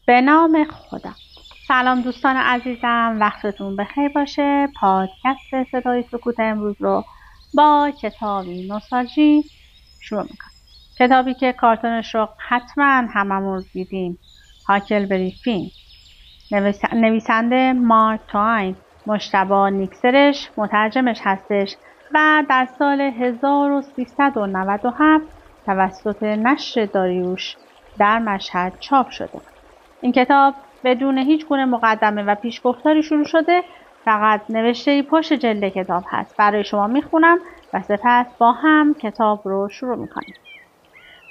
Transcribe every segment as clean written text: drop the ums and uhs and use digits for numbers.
به نام خدا. سلام دوستان عزیزم، وقتتون بخیر باشه. پادکست صدای سکوت امروز رو با کتابی نوستالژی شروع میکنم. کتابی که کارتونش رو حتما هممون دیدیم، هاکلبری فین. نویسنده مارک توین، مجتبی نیکسرش مترجمش هستش و در سال 1397 توسط نشر داریوش در مشهد چاپ شده. این کتاب بدون هیچ گونه مقدمه و پیشگفتاری شروع شده، فقط نوشته‌ای پشت جلد کتاب هست. برای شما میخونم و سپس با هم کتاب رو شروع میکنیم.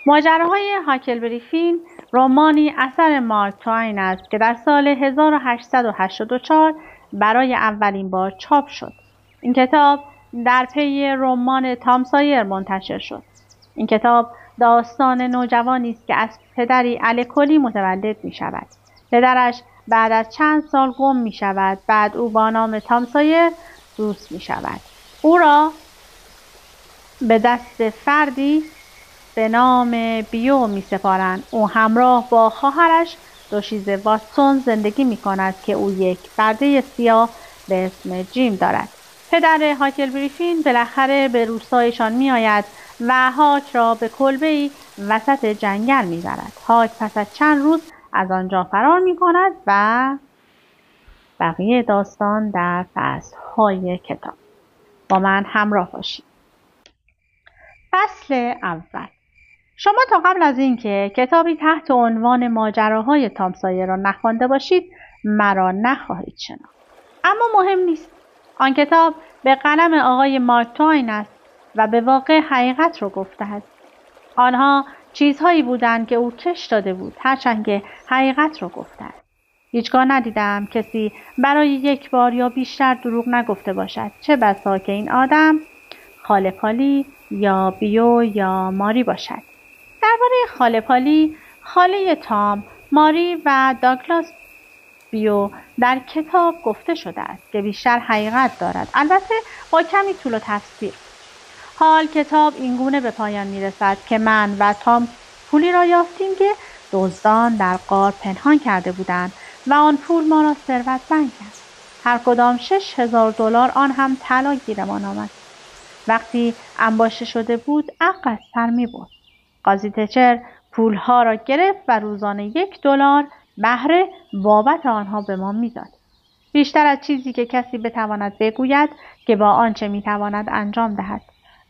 ماجراهای هاکلبری فین رمانی اثر مارک توین است که در سال 1884 برای اولین بار چاپ شد. این کتاب در پی رمان تام سایر منتشر شد. این کتاب داستان نوجوانی است که از پدری الکلی متولد می شود. پدرش بعد از چند سال گم می شود. بعد او با نام تام سایر دوست می شود. او را به دست فردی به نام بیو می سپارند. او همراه با خواهرش دوشیزه واتسون زندگی می کند که او یک برده سیاه به اسم جیم دارد. پدر هاکلبری فین بالاخره به روستایشان می آید و هاک را به کلبه‌ای وسط جنگل می برد. هاک پس از چند روز از آنجا فرار می کند و بقیه داستان در فصل‌های کتاب. با من همراه باشید. فصل اول. شما تا قبل از اینکه کتابی تحت عنوان ماجراهای تام سایر را نخوانده باشید مرا نخواهید شناخت. اما مهم نیست. آن کتاب به قلم آقای مارک توین است و به واقع حقیقت را گفته است. آنها چیزهایی بودند که او کش داده بود، هرچند که حقیقت را گفته است. هیچگاه ندیدم کسی برای یک بار یا بیشتر دروغ نگفته باشد، چه بسا که این آدم خاله پالی یا بیو یا ماری باشد. درباره خاله پالی، خاله تام، ماری و داگلاس بیو در کتاب گفته شده است که بیشتر حقیقت دارد، البته با کمی طول و تفسیر. حال کتاب اینگونه به پایان میرسد که من و تام پولی را یافتیم که دزدان در غار پنهان کرده بودند و آن پول ما را ثروتمند کرد. هر کدام $6,000 آن هم طلا گیرمان آمد. وقتی انباشته شده بود عقل از سر می برد. قاضی تچر پولها را گرفت و روزانه $1 بهره بابت آنها به ما میداد. بیشتر از چیزی که کسی بتواند بگوید که با آنچه میتواند انجام دهد.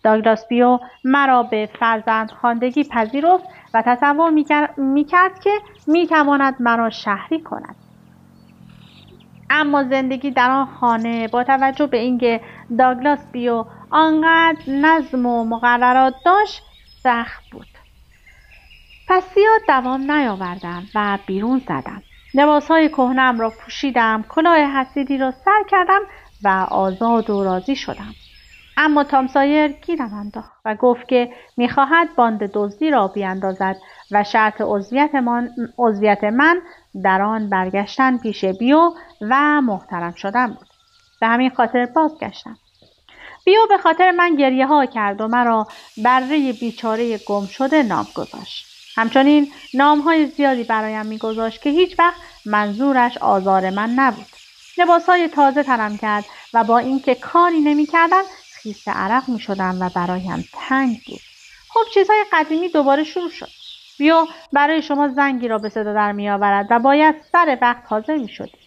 داگلاس بیو مرا به فرزندخواندگی پذیرفت و تصور میکرد که میتواند مرا شهری کند. اما زندگی در آن خانه با توجه به اینکه داگلاس بیو آنقدر نظم و مقررات داشت سخت بود. پس زیاد دوام نیاوردم و بیرون زدم. لباسهای کهنه‌ام را پوشیدم، کلاه حصیری را سر کردم و آزاد و راضی شدم. اما تام سایر گیرم انداخت و گفت که می‌خواهد باند دزدی را بیاندازد و شرط عضویت من در آن برگشتن پیش بیو و محترم شدن بود. به همین خاطر بازگشتم. بیو به خاطر من گریه ها کرد و مرا بره بیچاره گم شده نام گذاشت. همچنین نام‌های زیادی برایم می‌گذاشت که هیچ وقت منظورش آزار من نبود. لباس‌های تازه تنم کرد و با اینکه کاری نمی‌کردم خیس عرق می‌شدم و برایم تنگ بود. خب چیزهای قدیمی دوباره شروع شد. بیو برای شما زنگی را به صدا در می‌آورد و باید سر وقت حاضر می‌شدی.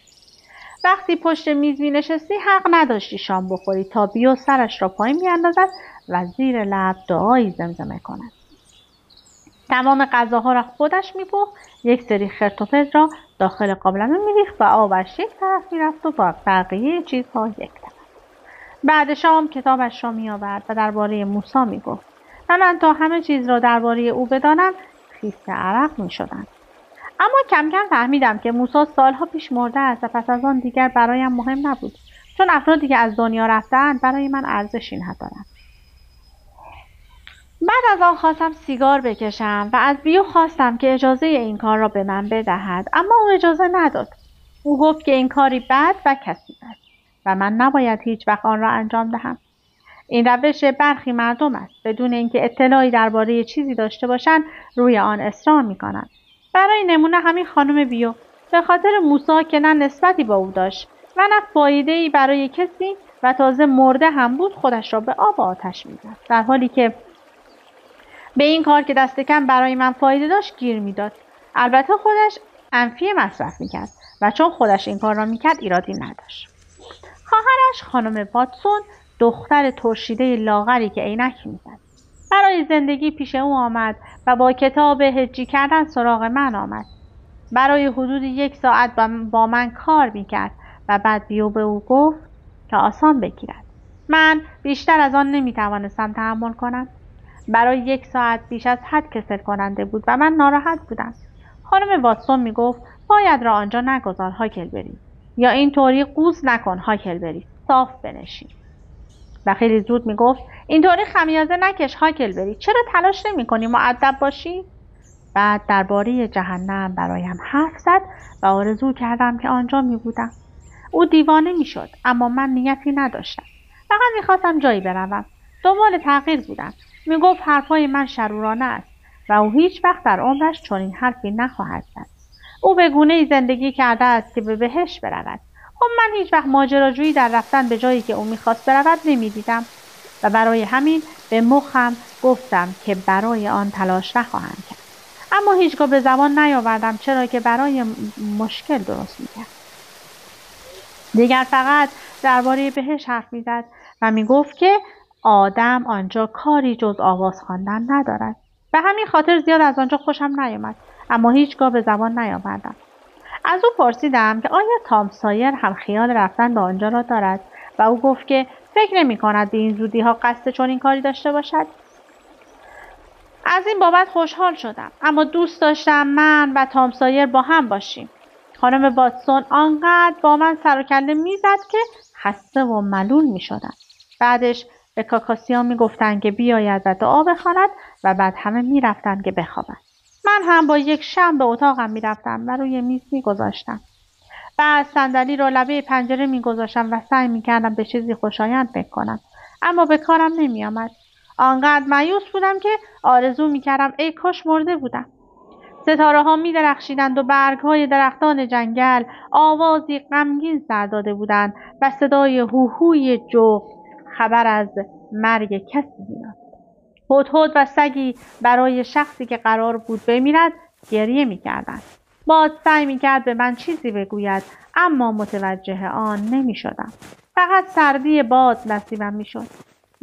وقتی پشت میز می‌نشستی حق نداشتی شام بخوری تا بیو سرش را پایین بیاندازد و زیر لب دعایی زمزمه کند. تمام غذاها را خودش می‌پخت، یک سری خرت و پرت را داخل قابلمه می‌ریخت و آبش یک طرف می‌رفت و با بقیه چیزها یک طرف. بعد شام کتابش را می‌آورد و درباره موسی می‌گفت و من تا همه چیز را درباره او بدانم خیس عرق می‌شدم. اما کم کم فهمیدم که موسی سالها پیش مرده است و پس از آن دیگر برایم مهم نبود، چون افرادی که از دنیا رفتند برای من ارزشی ندارند. بعد از آن خواستم سیگار بکشم و از بیو خواستم که اجازه این کار را به من بدهد، اما او اجازه نداد. او گفت که این کاری بد و کثیف است و من نباید هیچ وقت آن را انجام دهم. این روش برخی مردم است، بدون اینکه اطلاعی درباره چیزی داشته باشند روی آن اصرار می‌کنند. برای نمونه همین خانم بیو به خاطر موسی که نه نسبتی با او داشت و نه فایده‌ای برای کسی و تازه مرده هم بود خودش را به آب و آتش می‌زد، در حالی که به این کار که دست کم برای من فایده داشت گیر میداد. البته خودش انفی مصرف میکرد و چون خودش این کار را میکرد ایرادی نداشت. خواهرش خانم واتسون دختر ترشیده لاغری که عینک میزد برای زندگی پیش او آمد و با کتاب هجی کردن سراغ من آمد. برای حدود 1 ساعت با من کار میکرد و بعد بیو به او گفت که آسان بگیرد. من بیشتر از آن نمیتوانستم تحمل کنم. برای 1 ساعت بیش از حد کسل کننده بود و من ناراحت بودم. خانم واتسون میگفت باید را آنجا نگذار هاکلبری، یا اینطوری قوز نکن هاکلبری، صاف بنشین. و خیلی زود میگفت اینطوری خمیازه نکش هاکلبری، چرا تلاش نمی‌کنی مؤدب باشی؟ بعد درباره جهنم برایم حرف زد و آرزو کردم که آنجا میبودم. او دیوانه میشد، اما من نیتی نداشتم. فقط میخواستم جایی بروم. دنبال تغییر بودم. میگفت حرفهای من شرورانه است و او هیچ وقت در عمرش چنین حرفی نخواهد زد. او به گونه‌ای زندگی کرده است که به بهشت برود. خب من هیچ وقت ماجراجویی در رفتن به جایی که او میخواست برود نمیدیدم و برای همین به مخم گفتم که برای آن تلاش نخواهم کرد. اما هیچگاه به زبان نیاوردم چرا که برای مشکل درست میکرد. دیگر فقط درباره بهشت حرف میزد و میگفت که آدم آنجا کاری جز آواز خواندن ندارد. به همین خاطر زیاد از آنجا خوشم نیامد، اما هیچگاه به زبان نیاوردم. از او پرسیدم که آیا تام سایر هم خیال رفتن به آنجا را دارد و او گفت که فکر نمی کند به این زودی ها قصد چون این کاری داشته باشد. از این بابت خوشحال شدم، اما دوست داشتم من و تام سایر با هم باشیم. خانم واتسون آنقدر با من سر و کله میزد که خسته و ملول می شدم. بعدش به کاکاسیا می گفتن که بیاید و دعا بخواند و بعد همه می رفتن که بخوابند. من هم با یک شم به اتاقم می رفتم و روی میز می گذاشتم. بعد صندلی را لبه پنجره می گذاشتم و سعی می کردم به چیزی خوشایند فکر کنم، اما به کارم نمی آمد. آنقدر مایوس بودم که آرزو می کردم ای کاش مرده بودم. ستاره ها می درخشیدند و برگ های درختان جنگل آوازی غمگین سر داده بودند و صدای هوهوی جغد خبر از مرگ کسی می‌داد. هدهد و سگی برای شخصی که قرار بود بمیرد گریه می‌کردند. باد سعی می‌کرد به من چیزی بگوید، اما متوجه آن نمی‌شدم. فقط سردی باد نصیبم می‌شد.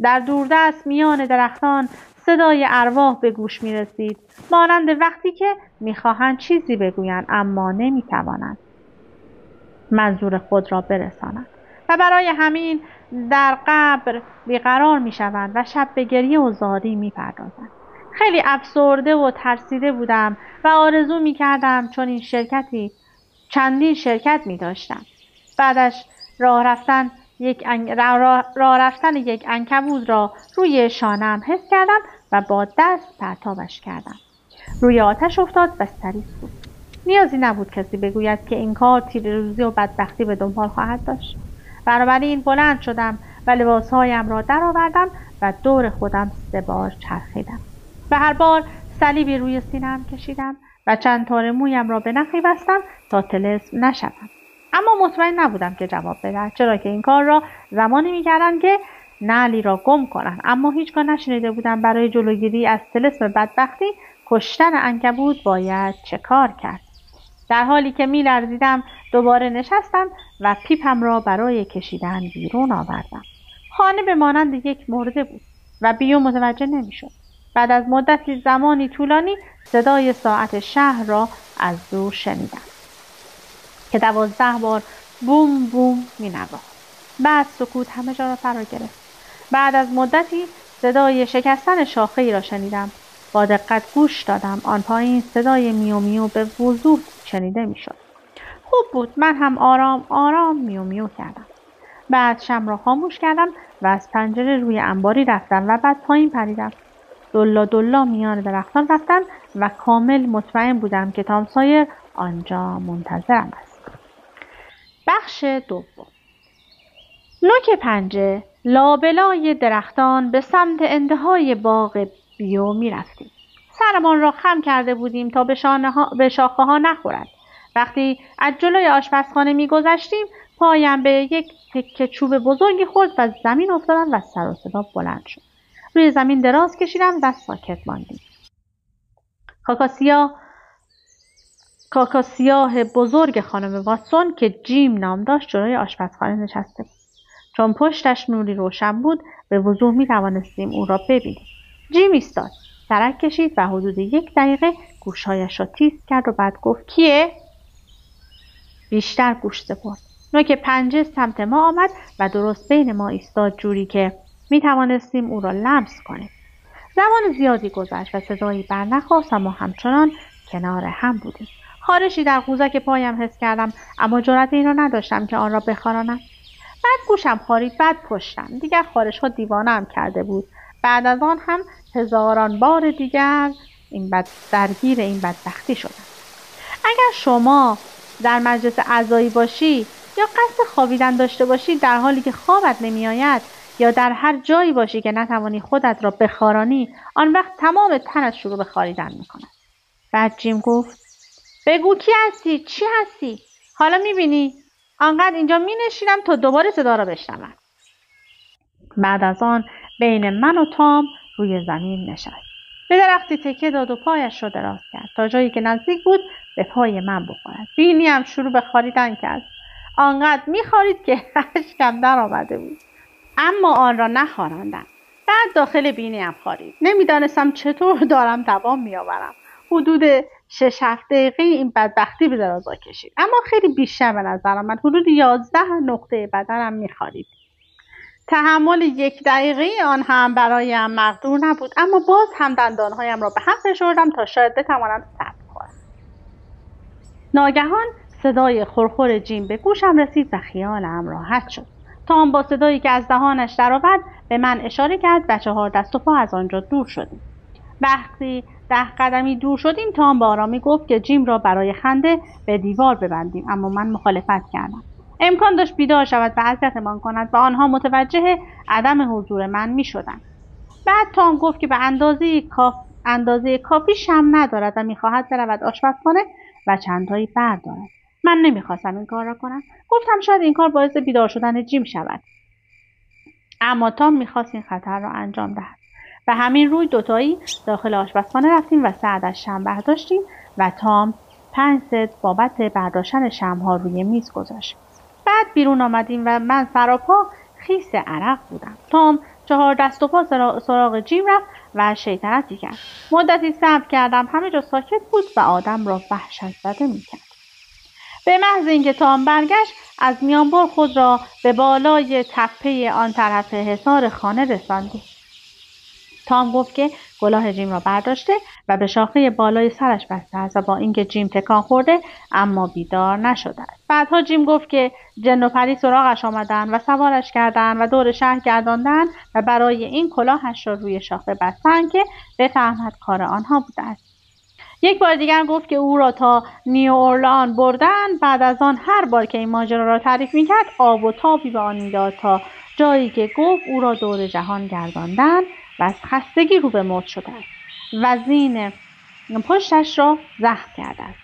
در دوردست میان درختان صدای ارواح به گوش می‌رسید، مانند وقتی که می‌خواهند چیزی بگویند اما نمی‌توانند منظور خود را برسانند و برای همین در قبر بیقرار می‌شوند و شب به گریه و زاری می‌پردازند. خیلی افسرده و ترسیده بودم و آرزو می‌کردم چون این چندین شرکت می‌داشتم. بعدش راه رفتن یک عنکبوت را روی شانه‌ام حس کردم و با دست پرتابش کردم. روی آتش افتاد و سریع بود. نیازی نبود کسی بگوید که این کار تیره‌روزی و بدبختی به دنبال خواهد داشت. بنابراین بلند شدم و لباسهایم را درآوردم و دور خودم 3 بار چرخیدم. و هر بار صلیبی روی سینه‌ام کشیدم و چند تار مویم را به نخی بستم تا طلسم نشوم. اما مطمئن نبودم که جواب بدهد، چرا که این کار را زمانی می‌کردند که نعلی را گم کنند، اما هیچگاه نشنیده بودم برای جلوگیری از طلسم بدبختی کشتن عنکبوت باید چه کار کرد. در حالی که می‌لرزیدم دوباره نشستم و پیپم را برای کشیدن بیرون آوردم. خانه به مانند یک مرده بود و بیو متوجه نمی‌شد. بعد از مدتی زمانی طولانی صدای ساعت شهر را از دور شنیدم که 12 بار بوم بوم می‌نواخت. بعد سکوت همه جا را فرا گرفت. بعد از مدتی صدای شکستن شاخه‌ای را شنیدم. با دقت گوش دادم. آن پایین صدای میو میو به وضوح شنیده میشد. خوب بود. من هم آرام آرام میو میو کردم. بعد شم را خاموش کردم و از پنجره روی انباری رفتم و بعد پایین پریدم. دلا دلا میان درختان رفتم و کامل مطمئن بودم که تام سایر آنجا منتظرم است. بخش دوم. نوک پنجه لابلای درختان به سمت انتهای باغ بیو می رفتیم. سرمان را خم کرده بودیم تا به شاخه ها نخورد وقتی از جلوی آشپزخانه می‌گذشتیم پایم به یک تکه چوب بزرگی خورد و زمین افتادم و سر و صدا بلند شد. روی زمین دراز کشیدم و ساکت ماندیم. کاکا سیاه بزرگ خانم واتسون که جیم نام داشت جلوی آشپزخانه نشسته بود. چون پشتش نوری روشن بود به وضوح می توانستیم او را ببینیم. جیم ایستاد، سرک کشید و حدود 1 دقیقه گوشهایش را تیز کرد و بعد گفت کیه؟ بیشتر گوش سپرد. نوک پنجه سمت ما آمد و درست بین ما ایستاد جوری که می توانستیم او را لمس کنیم. زمان زیادی گذشت و صدایی برنخاست و ما همچنان کنار هم بودیم. خارشی در قوزک پایم حس کردم اما جرأت این را نداشتم که آن را بخارانم. بعد گوشم خارید، بعد پشتم. دیگر خارش‌ها دیوانه‌ام کرده بود. بعد از آن هم هزاران بار دیگر درگیر این بدبختی شدم. اگر شما در مجلس عزایی باشی یا قصد خوابیدن داشته باشی در حالی که خوابت نمی‌آید یا در هر جایی باشی که نتوانی خودت را بخارانی، آن وقت تمام تنت شروع به خاریدن می‌کند. بعد جیم گفت بگو کی هستی؟ چی هستی؟ حالا می‌بینی؟ آنقدر اینجا می‌نشینم تا دوباره صدا را بشنوم. بعد از آن بین من و تام روی زمین نشست. به درختی تکیه داد و پایش را دراز کرد تا جایی که نزدیک بود به پای من بخورد. بینی هم شروع به خاریدن کرد. آنقدر می‌خارید که اشکم در آمده بود. اما آن را نخاراندم. بعد داخل بینی هم خارید. نمی‌دانستم چطور دارم دوام می‌آورم. حدود 6-7 دقیقه این بدبختی به درازا کشید. اما خیلی بیشتر به نظر آمد. حدود 11 نقطه بدنم می‌خارید. تحمل 1 دقیقه آن هم برایم مقدور نبود، اما باز هم دندانهایم را به هم فشردم تا شاید بتوانم صبر کنم. ناگهان صدای خرخر جیم به گوشم رسید و خیالم راحت شد. تام با صدایی که از دهانش درآمد به من اشاره کرد و 4 دست و پا از آنجا دور شدیم. وقتی 10 قدمی دور شدیم تام با آرامی گفت که جیم را برای خنده به دیوار ببندیم، اما من مخالفت کردم. امکان داشت بیدار شود و اذیتمان کند و آنها متوجه عدم حضور من می شدند. بعد تام گفت که به اندازه کافی شم ندارد و می خواهد برود آشپزخانه و چندتایی بردارد. من نمیخواستم این کار را کنم. گفتم شاید این کار باعث بیدار شدن جیم شود. اما تام میخواست این خطر را انجام دهد. و همین روی دوتایی داخل آشپزخانه رفتیم و سه عدد شمع برداشتیم و تام 5 ست بابت برداشتن شمع‌ها روی میز گذاشت. بعد بیرون آمدیم و من سراپا خیس عرق بودم. تام 4 دست و پا سراغ جیم رفت و شیطنتی کرد. مدتی صبر کردم، همه جا ساکت بود و آدم را وحشت زده میکرد. به محض اینکه تام برگشت از میانبر خود را به بالای تپه آن طرف حصار خانه رساندیم. تام گفت که کلاه جیم را برداشته و به شاخه بالای سرش بسته است و با اینکه جیم تکان خورده اما بیدار نشده است. بعدها جیم گفت که جن و پری سراغش آمدن و سوارش کردن و دور شهر گرداندن و برای این کلاهش را روی شاخه بستن که بفهمد کار آنها بوده است. یک بار دیگر گفت که او را تا نیو اورلان بردن. بعد از آن هر بار که این ماجرا را تعریف میکرد آب و تابی به آن میداد تا جایی که گفت او را دور جهان گرداندن و از خستگی رو به موت شده است و زین پشتش را زخم کرده است.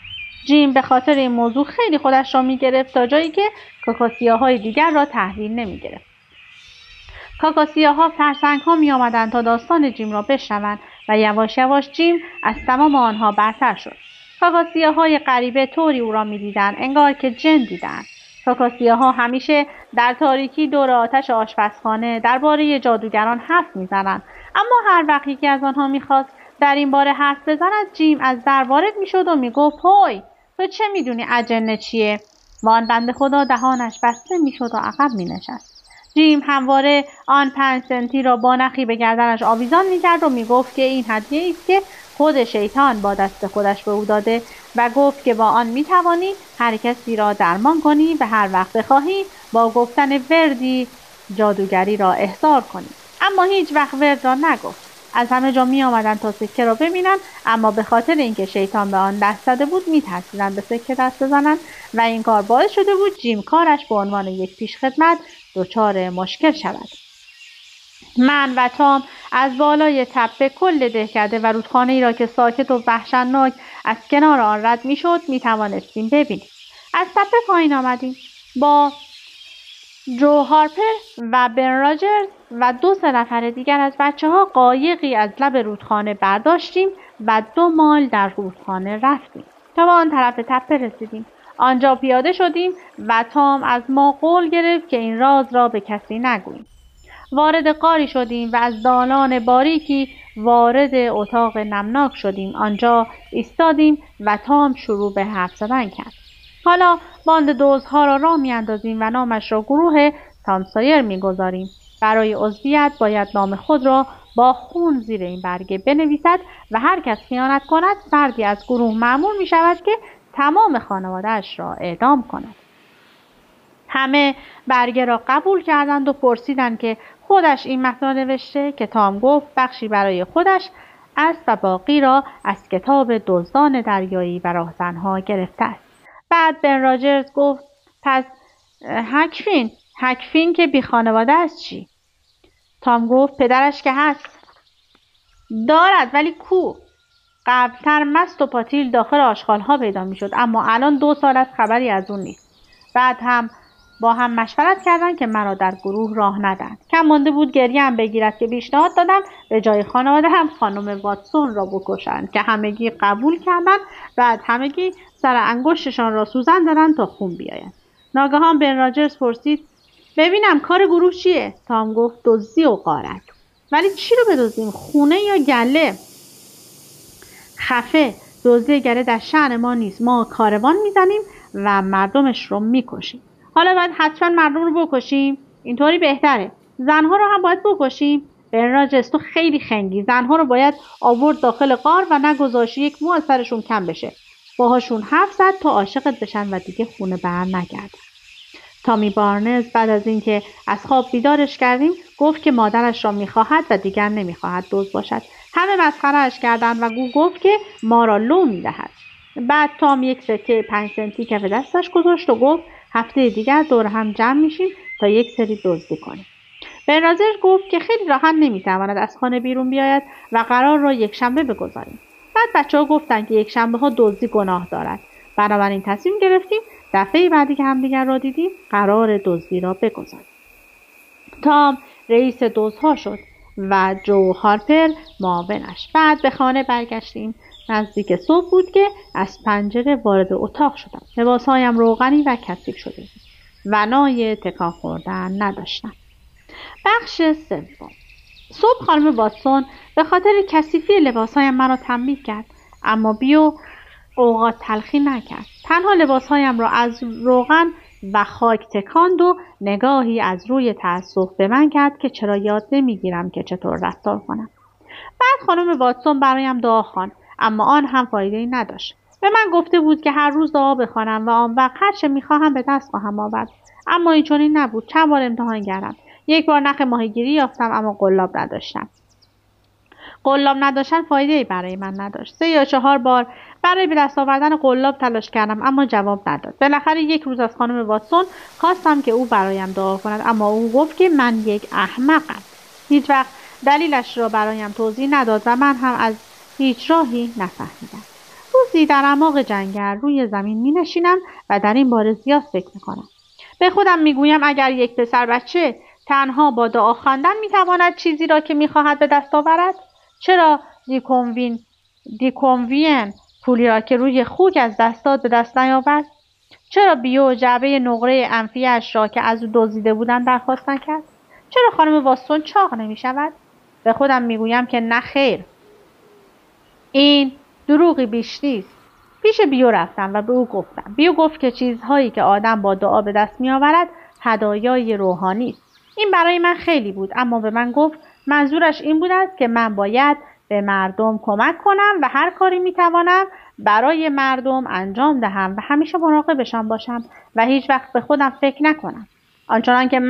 جیم به خاطر این موضوع خیلی خودش را میگرفت تا جایی که کاکاسیاهای دیگر را تحویل نمیگرفت. کاکاسیاها فرسنگ‌ها می آمدند تا داستان جیم را بشنوند و یواش یواش جیم از تمام آنها برتر شد. کاکاسیاهای غریبه طوری او را می‌دیدند انگار که جن دیدند. کاکاسیاها همیشه در تاریکی دور آتش آشپزخانه درباره جادوگران حرف می‌زدند، اما هر وقت یکی از آنها می‌خواست در این باره حرف بزند جیم از در وارد می‌شد و می‌گفت هوی تو چه می‌دونی اجنه چیه؟ و آن بنده خدا دهانش بسته می‌شد و عقب می‌نشست. جیم همواره آن 5 سنتی را با نخی به گردنش آویزان می‌کرد و می‌گفت که این هدیه‌ای است که خود شیطان با دست خودش به او داده و گفت که با آن می‌توانی هر کسی را درمان کنی و هر وقت بخواهی با گفتن وردی جادوگری را احضار کنی. اما هیچ وقت ورد را نگفت. از همه جا می‌آمدند تا سکه را ببینند، اما به خاطر اینکه شیطان به آن دست زده بود می‌ترسیدند به سکه دست بزنند و این کار باعث شده بود جیم کارش به عنوان یک پیشخدمت دچار مشکل شود. من و تام از بالای تپه کل دهکده و رودخانه ای را که ساکت و وحشتناک از کنار آن رد میشد میتوانستیم ببینیم. از تپه پایین آمدیم. با جو هارپر و بن راجرز و 2 نفر دیگر از بچه‌ها قایقی از لب رودخانه برداشتیم و 2 مایل در رودخانه رفتیم تا به آن طرف تپه رسیدیم. آنجا پیاده شدیم و تام از ما قول گرفت که این راز را به کسی نگوییم. وارد غاری شدیم و از دالان باریکی وارد اتاق نمناک شدیم. آنجا ایستادیم و تام شروع به حرف زدن کرد. حالا باند دزدها را راه میاندازیم و نامش را گروه تام سایر میگذاریم. برای عضویت باید نام خود را با خون زیر این برگه بنویسد و هر کس خیانت کند فردی از گروه مأمور می شود که تمام خانواده‌اش را اعدام کند. همه برگه را قبول کردند و پرسیدند که خودش این متن را نوشته، که تام گفت بخشی برای خودش است و باقی را از کتاب دزدان دریایی و راهزنها گرفته است. بعد بن راجرز گفت پس هکفین که بی خانواده است چی؟ تام گفت پدرش که هست دارد ولی کو؟ قبلتر مست و پاتیل داخل آشغالها پیدا می شد، اما الان 2 سال است خبری از اون نیست. بعد هم با هم مشورت کردند که مرا در گروه راه ندهند. کم مانده بود گریه هم بگیرد که پیشنهاد دادم به جای خانواده هم خانم واتسون را بکشند که همگی قبول کردند. بعد همگی سر انگشتشان را سوزن دادند تا خون بیاید. ناگهان بن راجرز پرسید ببینم کار گروه چیه؟ تام گفت دزدی و غارت. ولی چی رو بدزدیم؟ خونه یا گله؟ خفه، دزدی گله در شأن ما نیست. ما کاروان میزنیم و مردمش رو میکشیم. حالا باید حتما مردم رو بکشیم؟ اینطوری بهتره. زنها رو هم باید بکشیم؟ بن راجرز تو خیلی خنگی. زنها رو باید آورد داخل غار و نگذاشت یک مو از سرشون کم بشه. باهاشون حرف زد تا عاشقت بشن و دیگه خونه بر نگردن. تامی بارنز بعد از اینکه از خواب بیدارش کردیم گفت که مادرش را میخواهد و دیگر نمیخواهد دزد باشد. همه مسخره‌اش کردند و گفت که ما را لو میدهد. بعد تام 1 سکه 5 سنتی کف دستش گذاشت و گفت هفته دیگر دور هم جمع میشیم تا یک سری دزدی کنیم. بن راجرز گفت که خیلی راحت نمیتواند از خانه بیرون بیاید و قرار را یک شنبه بگذاریم. بعد بچه‌ها گفتند که یک شنبه ها دزدی گناه دارد. بنابراین تصمیم گرفتیم دفعه بعدی که همدیگر را دیدیم قرار دزدی را بگذاریم. تام رئیس دزدها شد و جو هارپر معاونش. بعد به خانه برگشتیم. نزدیک صبح بود که از پنجره وارد اتاق شدم. لباسهایم روغنی و کثیف شده بود. ونای تکان خوردن نداشتم. بخش 3. صبح خانم واتسون به خاطر کثیفی لباسهایم مرا تنبیه کرد، اما بیو اوقات تلخی نکرد. تنها لباسهایم را از روغن و خاک تکاند و نگاهی از روی تأسف به من کرد که چرا یاد نمیگیرم که چطور رفتار کنم. بعد خانم واتسون برایم دعا خواند، اما آن هم فایده‌ای نداشت. به من گفته بود که هر روز دعا بخوانم و آن وقت هر چه میخواهم به دست خواهم آورد. اما اینطوری نبود. چند بار امتحان کردم. 1 بار نخ ماهیگیری یافتم اما قلاب نداشتم. قلاب نداشتن فایده‌ای برای من نداشت. 3 یا 4 بار برای به دست آوردن قلاب تلاش کردم اما جواب نداد. بالاخره 1 روز از خانم واتسون خواستم که او برایم دعا کند، اما او گفت که من یک احمقم. هیچ وقت دلیلش را برایم توضیح نداد و من هم از هیچ راهی نفهمیدم. روزی در اعماق جنگل روی زمین می نشینم و در این باره زیاد فکر می کنم. به خودم می گویم اگر یک پسر بچه تنها با دعا خواندن می تواند چیزی را که می خواهد به دست آورد، چرا دیکونوین پولی را که روی خوک از دست داد به دست نیاورد؟ چرا بیو جعبه نقره انفیه‌اش را که از او دزدیده بودند درخواست نکرد؟ چرا خانم واتسون چاق نمی شود؟ به خودم می گویم که نه خیر، این دروغی بیش نیست. پیش بیو رفتم و به او گفتم. بیو گفت که چیزهایی که آدم با دعا به دست می آورد هدایای روحانی است. این برای من خیلی بود، اما به من گفت منظورش این بود است که من باید به مردم کمک کنم و هر کاری می توانم برای مردم انجام دهم و همیشه مراقبشان باشم و هیچ وقت به خودم فکر نکنم. آنچنان که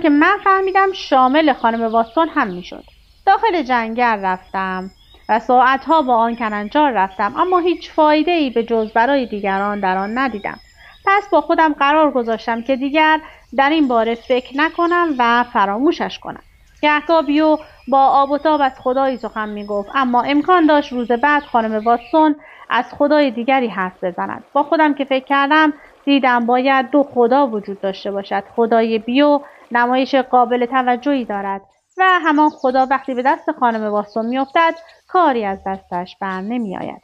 من فهمیدم شامل خانم واتسون هم می شد. داخل جنگل رفتم و ساعتها با آن کننجار رفتم، اما هیچ فایده‌ای به جز برای دیگران در آن ندیدم. پس با خودم قرار گذاشتم که دیگر در این باره فکر نکنم و فراموشش کنم. گهگاه بیو با آب و تاب از خدایی سخن میگفت، اما امکان داشت روز بعد خانم واتسون از خدای دیگری حرف بزند. با خودم که فکر کردم دیدم باید دو خدا وجود داشته باشد. خدای بیو نمایش قابل توجهی دارد و همان خدا وقتی به دست خانم واتسون میافتد کاری از دستش بر نمیآید.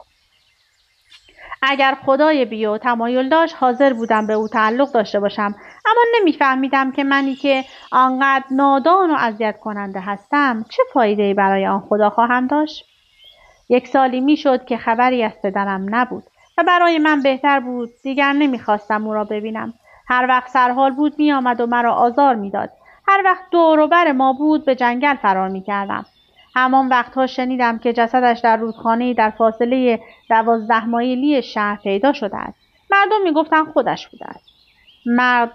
اگر خدای بیو تمایل داشت حاضر بودم به او تعلق داشته باشم، اما نمیفهمیدم که منی که آنقدر نادان و اذیت کننده هستم چه فایده‌ای برای آن خدا خواهم داشت. 1 سالی میشد که خبری از پدرم نبود و برای من بهتر بود دیگر نمیخواستم او را ببینم. هر وقت سرحال بود میآمد و مرا آزار میداد. هر وقت دور و بر ما بود به جنگل فرار میکردم. همان وقتها شنیدم که جسدش در رودخانه‌ای در فاصله 12 مایلی شهر پیدا شده است. مردم میگفتند خودش بوده است. مرد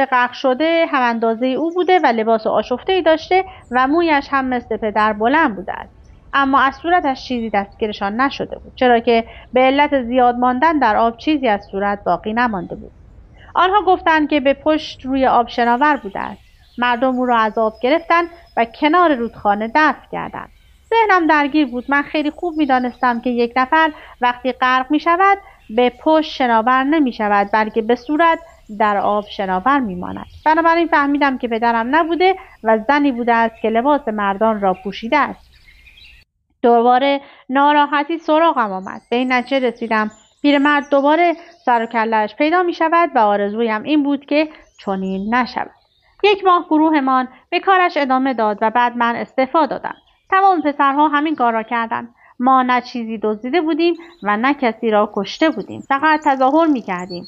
غرق شده هم اندازه او بوده و لباس آشفته‌ای داشته و مویش هم مثل پدر بلند بوده است. اما از صورتش چیزی دستگیرشان نشده بود، چرا که به علت زیاد ماندن در آب چیزی از صورت باقی نمانده بود. آنها گفتند که به پشت روی آب شناور بوده است. مردم او را از آب گرفتند و کنار رودخانه دفن کردند. ذهنم درگیر بود. من خیلی خوب می‌دانستم که یک نفر وقتی غرق می‌شود به پشت شناور نمی‌شود، بلکه به صورت در آب شناور می‌ماند. بنابراین فهمیدم که پدرم نبوده و زنی بوده است که لباس مردان را پوشیده است. دوباره ناراحتی سراغم آمد. به این نتیجه رسیدم پیرمرد دوباره سر و کله‌اش پیدا می‌شود و آرزویم این بود که چنین نشود. 1 ماه گروهمان به کارش ادامه داد و بعد من استعفا دادم. تمام پسرها همین کار را کردند. ما نه چیزی دزدیده بودیم و نه کسی را کشته بودیم. فقط تظاهر می‌کردیم.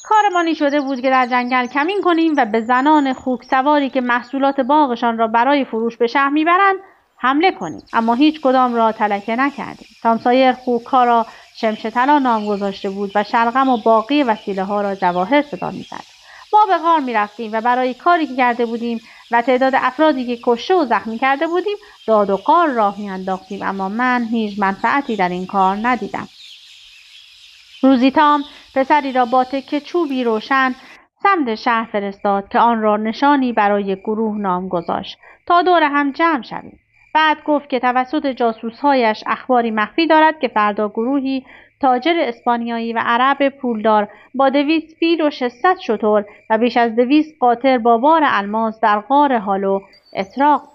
کارمان این شده بود که در جنگل کمین کنیم و به زنان خوک سواری که محصولات باغشان را برای فروش به شهر میبرند حمله کنیم، اما هیچ کدام را تلکه نکردیم. تام سایر خوک‌ها را شمش طلا نام گذاشته بود و شلغم و باقی وسیله ها را جواهر صدا می‌زد. ما به غار می‌رفتیم و برای کاری که کرده بودیم و تعداد افرادی که کشته و زخمی کرده بودیم داد و قار راه می‌انداختیم، اما من هیچ منفعتی در این کار ندیدم. روزی تام پسری را با تکه چوبی روشن سمت شهر فرستاد که آن را نشانی برای گروه نام گذاشت تا دور هم جمع شویم. بعد گفت که توسط جاسوس‌هایش اخباری مخفی دارد که فردا گروهی تاجر اسپانیایی و عرب پولدار با 200 فیل و 600 شتر و بیش از 200 قاطر با بار الماس در غار هالو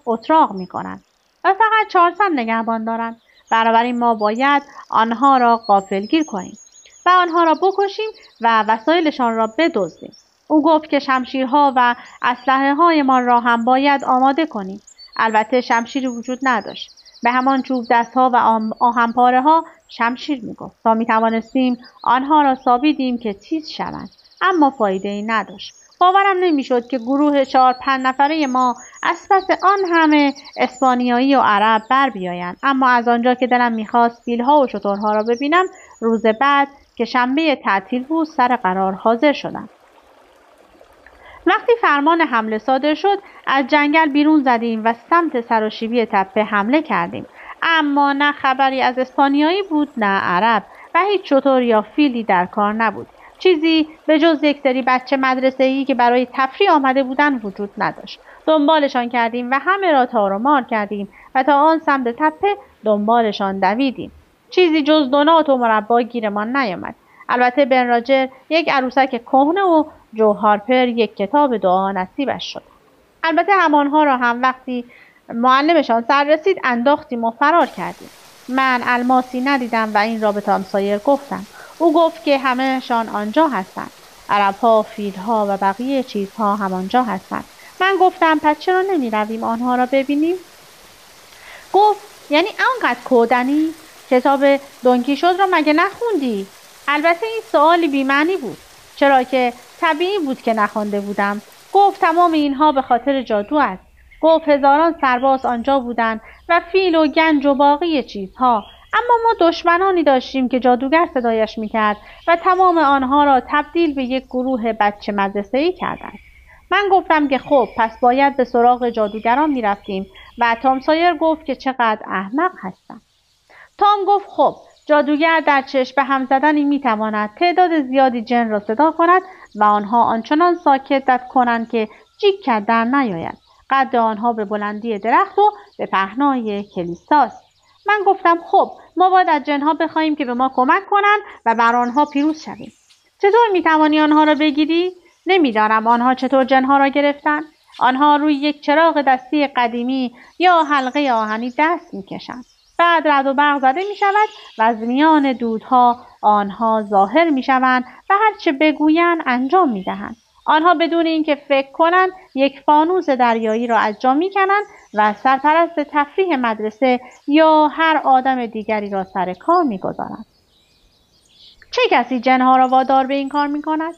اتراق می‌کنند و فقط 400 نگهبان دارند. بنابراین ما باید آنها را غافلگیر کنیم و آنها را بکشیم و وسایلشان را بدزدیم. او گفت که شمشیرها و اسلحه‌هایمان را هم باید آماده کنیم. البته شمشیری وجود نداشت. به همان چوب دستها و آهنپاره‌ها شمشیر میگفت تا میتوانستیم آنها را سابیدیم که تیز شوند، اما فایده‌ای نداشت. باورم نمیشد که گروه 4-5 نفره ما از پس آن همه اسپانیایی و عرب بر بیایند. اما از آنجا که دلم میخواست فیلها و شترها را ببینم، روز بعد که شنبه تعطیل بود سر قرار حاضر شدم. وقتی فرمان حمله صادر شد از جنگل بیرون زدیم و سمت سراشیبی تپه حمله کردیم، اما نه خبری از اسپانیایی بود نه عرب و هیچ شتر یا فیلی در کار نبود. چیزی به جز 1 سری بچه مدرسه‌ای که برای تفریح آمده بودند وجود نداشت. دنبالشان کردیم و همه را تار و مار کردیم و تا آن سمت تپه دنبالشان دویدیم. چیزی جز دونات و مربا گیرمان نیامد. البته بن راجر 1 عروسک کهنه و جو هارپر 1 کتاب دعا نصیبش شد. البته همانها را هم وقتی معلمشان سر رسید انداختیم و فرار کردیم. من الماسی ندیدم و این را به تام سایر گفتم. او گفت که همه‌شان آنجا هستند. عرب‌ها، فیل‌ها و بقیه چیزها همانجا هستند. من گفتم پس چرا نمی‌رویم آنها را ببینیم؟ گفت یعنی آنقدر کودنی؟ کتاب دونکیشوت را مگه نخوندی؟ البته این سؤالی بی‌معنی بود، چرا که طبیعی بود که نخوانده بودم. گفت تمام اینها به خاطر جادو است. گفت هزاران سرباز آنجا بودند و فیل و گنج و باقی چیزها، اما ما دشمنانی داشتیم که جادوگر صدایش میکرد و تمام آنها را تبدیل به 1 گروه بچه مدرسه‌ای کردند. من گفتم که خب پس باید به سراغ جادوگران میرفتیم و تام سایر گفت که چقدر احمق هستم. تام گفت خب جادوگر در چشم به هم زدنی میتواند تعداد زیادی جن را صدا کند و آنها آنچنان ساکت کنند که جیک در نیاید. قد آنها به بلندی درخت و به پهنای کلیساست. من گفتم خب ما باید از جنها بخواهیم که به ما کمک کنند و بر آنها پیروز شویم. چطور میتوانی آنها را بگیری؟ نمیدانم آنها چطور جنها را گرفتند. آنها روی یک چراغ دستی قدیمی یا حلقه آهنی دست میکشند. بعد رعد و برق زده می شود و از میان دودها آنها ظاهر می شوند و هرچه بگویند انجام می دهند. آنها بدون اینکه فکر کنند یک فانوس دریایی را از جا می کنند و سرپرست تفریح مدرسه یا هر آدم دیگری را سر کار می گذارند. چه کسی جنها را وادار به این کار می کند؟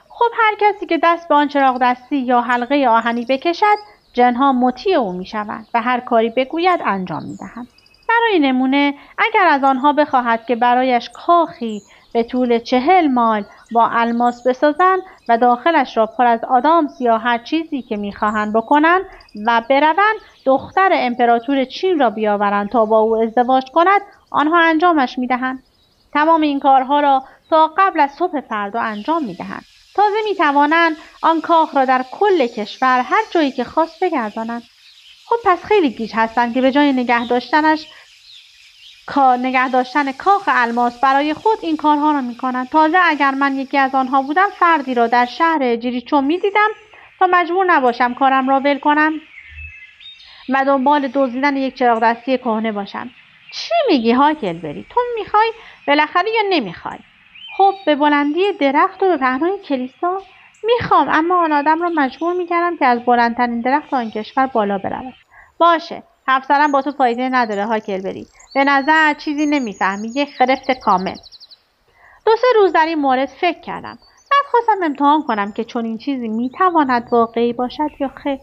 خب هر کسی که دست به آن چراغ دستی یا حلقه آهنی بکشد جنها مطیع او می شوند و هر کاری بگوید انجام می دهند. برای نمونه اگر از آنها بخواهد که برایش کاخی به طول 40 مایل با الماس بسازند و داخلش را پر از آدامس یا هر چیزی که میخواهند بکنند و بروند دختر امپراتور چین را بیاورند تا با او ازدواج کند، آنها انجامش میدهند. تمام این کارها را تا قبل از صبح فردا انجام میدهند. تازه میتوانند آن کاخ را در کل کشور هر جایی که خواست بگردانند. خب پس خیلی گیج هستند که به جای نگه داشتن کاخ الماس برای خود این کارها را میکنند. تازه اگر من یکی از آنها بودم فردی را در شهر جریچو میدیدم تا مجبور نباشم کارم را ول کنم و دنبال دزدیدن یک چراغ دستی کهنه باشم. چی میگی هاکلبری؟ تو میخوای بالاخره یا نمیخوای؟ خب به بلندی درخت و به پهنای کلیسا میخوام، اما آن آدم را مجبور میکردم که از بلندترین درخت آن کشور بالا برود. باشه، حرف زدن با تو فایده نداره هاکلبری. به نظر چیزی نمیفهمی، یک خرفت کامل. 2-3 روز در این مورد فکر کردم. بعد خواستم امتحان کنم که چون این چیزی میتواند واقعی باشد یا خیر.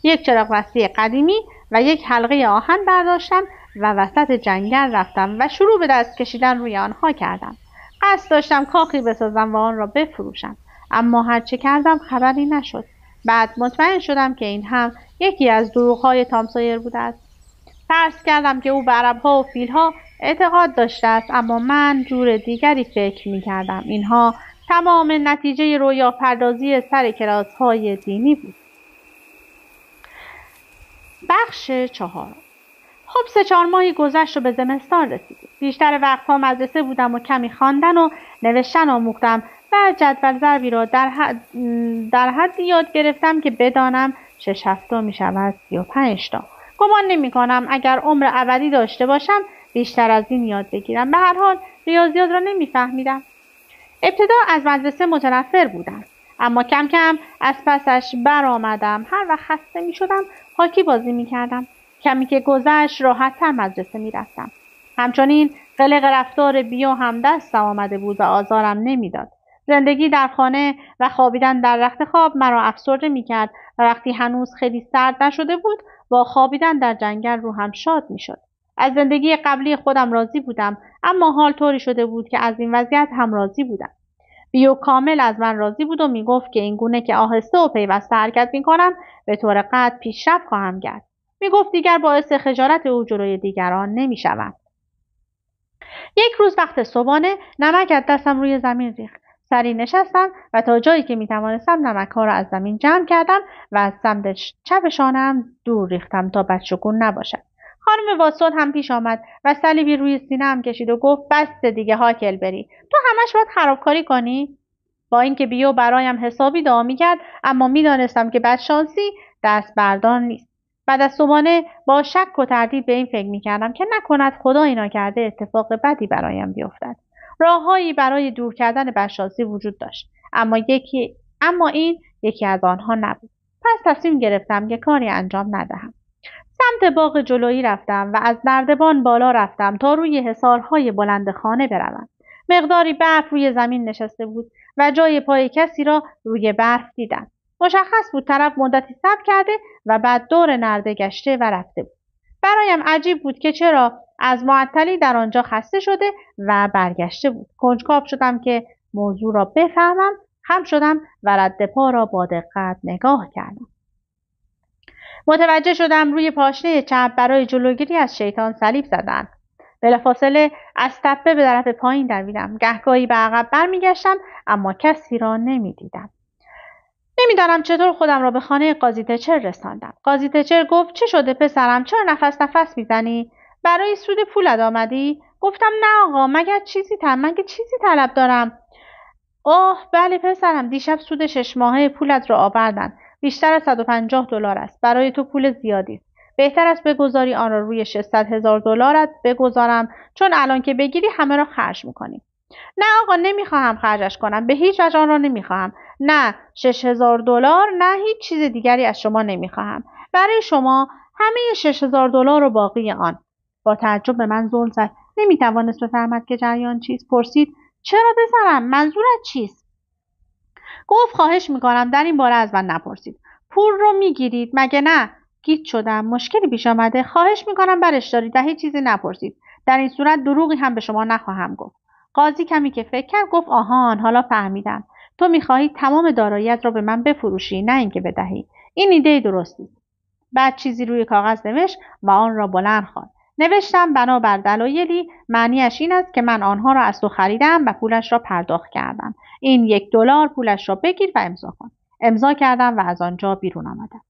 یک چراغ دستی قدیمی و یک حلقه آهن برداشتم و وسط جنگل رفتم و شروع به دست کشیدن روی آنها کردم. قصد داشتم کاخی بسازم و آن را بفروشم، اما هرچه کردم خبری نشد. بعد مطمئن شدم که این هم یکی از دروغ‌های تام سایر بوده است. فرض کردم که او به عرب‌ها و فیل‌ها اعتقاد داشته است، اما من جور دیگری فکر می‌کردم. اینها تمام نتیجه رویا پردازی سر کلاس‌های دینی بود. بخش 4. خب 3-4 ماهی گذشت و به زمستان رسیدیم. بیشتر وقتها مدرسه بودم و کمی خواندن و نوشتن آموختم و جدول ضربی را در حدی یاد گرفتم که بدانم 6 هفته می شود 35 تا. گمان نمی کنم اگر عمر ابدی داشته باشم بیشتر از این یاد بگیرم. به هر حال ریاضیات را نمی فهمیدم. ابتدا از مدرسه متنفر بودم، اما کم کم از پسش برآمدم. هر وقت خسته می شدم هاکی بازی می کردم. کمی که گذشت راحت‌تر مدرسه می رفتم. همچنین قلق رفتار بیو هم دستم آمده بود و آزارم نمیداد. زندگی در خانه و خوابیدن در رخت خواب مرا افسرده می کرد و وقتی هنوز خیلی سرد نشده بود با خوابیدن در جنگل روحم شاد می شد. از زندگی قبلی خودم راضی بودم، اما حال طوری شده بود که از این وضعیت هم راضی بودم. بیو کامل از من راضی بود و می گفت که این گونه که آهسته و پیوسته حرکت می کنم به طور قطع پیشرفت خواهم کرد. می گفت دیگر باعث خجالت او جلوی دیگران نمی شوم. یک روز وقت صبحانه نمک از دستم روی زمین ریخت. سری نشستم و تا جایی که می توانستم نمک ها را از زمین جمع کردم و از سمت چپ شانه‌ام دور ریختم تا بدشگون نباشد. خانم واتسون هم پیش آمد و صلیبی روی سینه‌ام کشید و گفت بس دیگه هاکلبری، تو همش باید خرابکاری کنی؟ با اینکه بیو برایم حسابی دعا می‌کرد، اما می‌دانستم که بدشانسی دست بردار نیست. بعد از صبحانه با شک و تردید به این فکر می‌کردم که نکند خدای ناکرده اتفاق بدی برایم بیفتد. راههایی برای دور کردن بدشانسی وجود داشت، اما این یکی از آنها نبود. پس تصمیم گرفتم که کاری انجام ندهم. سمت باغ جلویی رفتم و از نردبان بالا رفتم تا روی حصارهای بلند خانه بروم. مقداری برف روی زمین نشسته بود و جای پای کسی را روی برف دیدم. مشخص بود طرف مدتی صبر کرده و بعد دور نرده گشته و رفته بود. برایم عجیب بود که چرا از معطلی در آنجا خسته شده و برگشته بود. کنجکاو شدم که موضوع را بفهمم. خم شدم و رد پا را با دقت نگاه کردم. متوجه شدم روی پاشنه چپ برای جلوگیری از شیطان صلیب زدند. بلافاصله از تپه به طرف پایین دویدم. گهگاهی به عقب برمیگشتم اما کسی را نمیدیدم. نمیدانم چطور خودم را به خانه قاضی تچر رساندم. قاضی تچر گفت چه شده پسرم؟ چرا نفس میزنی؟ برای سود پولت آمدی؟ گفتم نه آقا، مگه چیزی طلب دارم. اوه بله پسرم، دیشب سود 6 ماهه پولت را آوردن. بیشتر از $150 است. برای تو پول زیادی است. بهتر است بگذاری آن را روی $600,000 بگذارم، چون الان که بگیری همه را خرج میکنی. نه آقا، نمیخواهم خرجش کنم. به هیچ وجه آن را نمیخواهم. نه $6,000 نه هیچ چیز دیگری از شما نمیخواهم. برای شما همه $6,000 و باقی آن. با تعجب به من زل زد. نمیتوانست بفهمد که جریان چیست. پرسید چرا پسرم؟ منظورت چیست؟ گفت خواهش میکنم در این باره از من نپرسید. پول رو میگیرید مگه نه؟ گیج شدم. مشکلی پیش آمده؟ خواهش میکنم برش دارید و هیچ چیزی نپرسید. در این صورت دروغی هم به شما نخواهم گفت. قاضی کمی که فکر کرد گفت آهان، حالا فهمیدم. تو میخواهی تمام داراییت را به من بفروشی، نه اینکه بدهی. این ایده درستی. بعد چیزی روی کاغذ نوشت و آن را بلند خواند. نوشتم بنابر دلایلی، معنیش این است که من آنها را از تو خریدم و پولش را پرداخت کردم. این $1 پولش را بگیر و امضا کن. امضا کردم و از آنجا بیرون آمدم.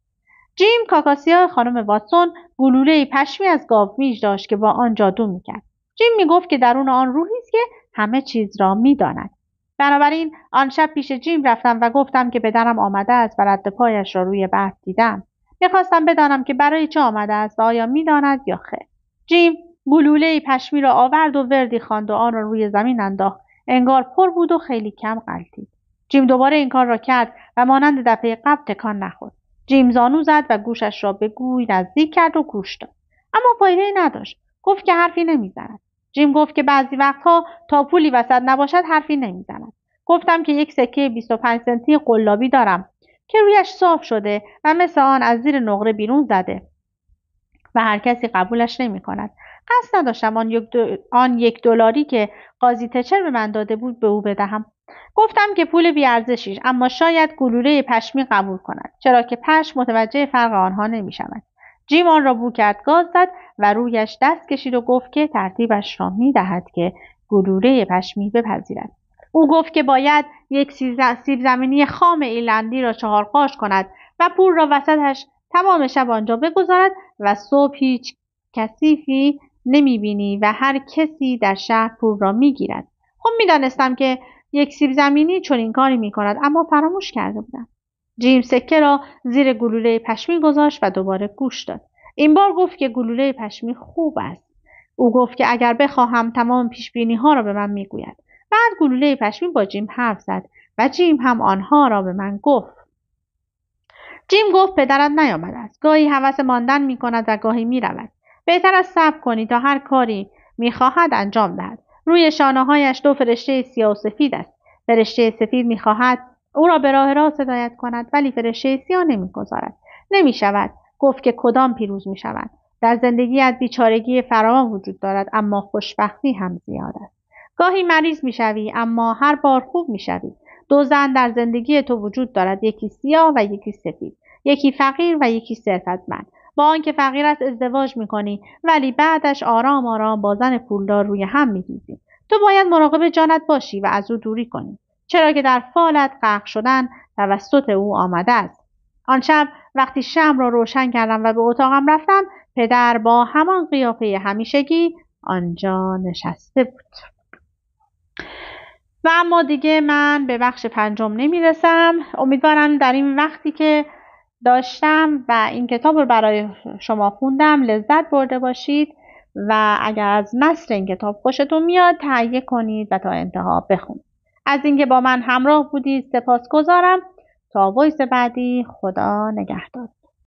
جیم کاکاسیا خانم واتسون گلوله پشمی از گاومیش داشت که با آن جادو میکرد. جیم میگفت که درون آن روحی است که همه چیز را میداند. بنابراین آن شب پیش جیم رفتم و گفتم که پدرم آمده است و رد پایش را روی برف دیدم. میخواستم بدانم که برای چه آمده است و آیا میداند یا خیر. جیم گلوله پشمی را آورد و وردی خواند و آن را روی زمین انداخت. انگار پر بود و خیلی کم غلتید. جیم دوباره این کار را کرد و مانند دفعه قبل تکان نخورد. جیم زانو زد و گوشش را به گوی نزدیک کرد و گوش داد. اما فایده‌ای نداشت. گفت که حرفی نمیزند. جیم گفت که بعضی وقتها تا پولی وسط نباشد حرفی نمیزند. گفتم که یک سکه 25 سنتی قلابی دارم که رویش صاف شده و مثل آن از زیر نقره بیرون زده و هر کسی قبولش نمی کند. قصد نداشتم آن $1 که قاضی تچر به من داده بود به او بدهم. گفتم که پول بیارزشی است، اما شاید گلوله پشمی قبول کند، چرا که پشم متوجه فرق آنها نمی شود. جیم آن را بو کرد، گاز زد و رویش دست کشید و گفت که ترتیبش را می دهد که گلوله پشمی بپذیرد. او گفت که باید یک سیب زمینی خام ایرلندی را 4 قاش کند و پول را وسطش تمام شب آنجا بگذارد و صبح هیچ کثیفی نمیبینی و هر کسی در شهر پول را میگیرد. خب میدانستم که یک سیب زمینی چنین کاری میکند، اما فراموش کرده بودم. جیم سکه را زیر گلوله پشمی گذاشت و دوباره گوش داد. این بار گفت که گلوله پشمی خوب است. او گفت که اگر بخواهم تمام پیشبینی ها را به من میگوید. بعد گلوله پشمی با جیم حرف زد و جیم هم آنها را به من گفت. جیم گفت پدرت نیامده است. گاهی هوس ماندن می کند و گاهی می رود. بهتر است صبر کنی تا هر کاری می خواهد انجام دهد. روی شانه هایش 2 فرشته سیاه و سفید است. فرشته سفید می خواهد او را به راه راست هدایت کند، ولی فرشته سیاه نمی گذارد. نمی شود. گفت که کدام پیروز می شود. در زندگیت بیچارگی فراوان وجود دارد، اما خوشبختی هم زیاد است. گاهی مریض می شوی، اما هر بار خوب می شوی. 2 زن در زندگی تو وجود دارد، یکی سیاه و یکی سفید. یکی فقیر و یکی ثروتمند. با آنکه فقیر است ازدواج میکنی، ولی بعدش آرام آرام با زن پولدار روی هم میریزی. تو باید مراقب جانت باشی و از او دوری کنی، چرا که در فالت غرق شدن توسط او آمده است. آن شب وقتی شمع را روشن کردم و به اتاقم رفتم، پدر با همان قیافه همیشگی آنجا نشسته بود. و اما دیگه من به بخش 5 نمیرسم. امیدوارم در این وقتی که داشتم و این کتاب رو برای شما خوندم لذت برده باشید و اگر از نثر این کتاب خوشتون میاد تهیه کنید و تا انتها بخونید. از اینکه با من همراه بودید سپاسگزارم. تا وایس بعدی، خدا نگهدار.